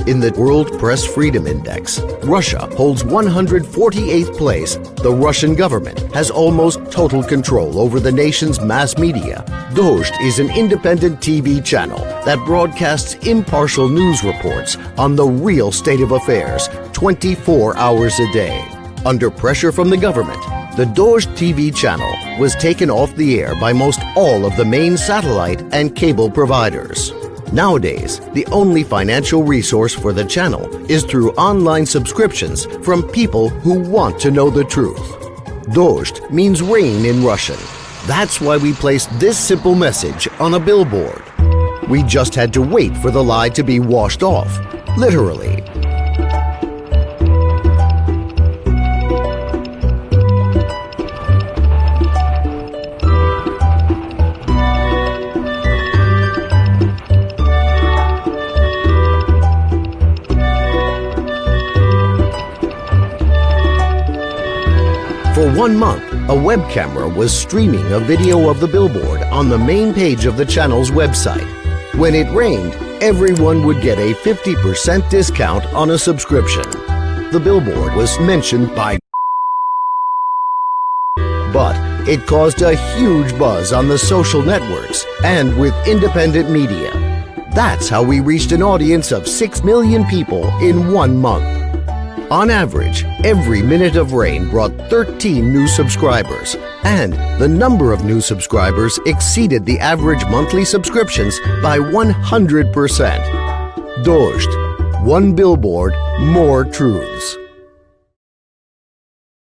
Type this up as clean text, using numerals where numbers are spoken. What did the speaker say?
In the World Press Freedom Index, Russia holds 148th place. The Russian government has almost total control over the nation's mass media. Dozhd is an independent TV channel that broadcasts impartial news reports on the real state of affairs 24 hours a day. Under pressure from the government, the Dozhd TV channel was taken off the air by most all of the main satellite and cable providers. Nowadays, the only financial resource for the channel is through online subscriptions from people who want to know the truth. Dozhd means rain in Russian. That's why we placed this simple message on a billboard. We just had to wait for the lie to be washed off, literally. For 1 month, a web camera was streaming a video of the billboard on the main page of the channel's website. When it rained, everyone would get a 50% discount on a subscription. The billboard was mentioned by, but it caused a huge buzz on the social networks and with independent media. That's how we reached an audience of 6 million people in 1 month. On average, every minute of rain brought 13 new subscribers, and the number of new subscribers exceeded the average monthly subscriptions by 100%. Dozhd, one billboard, more truths.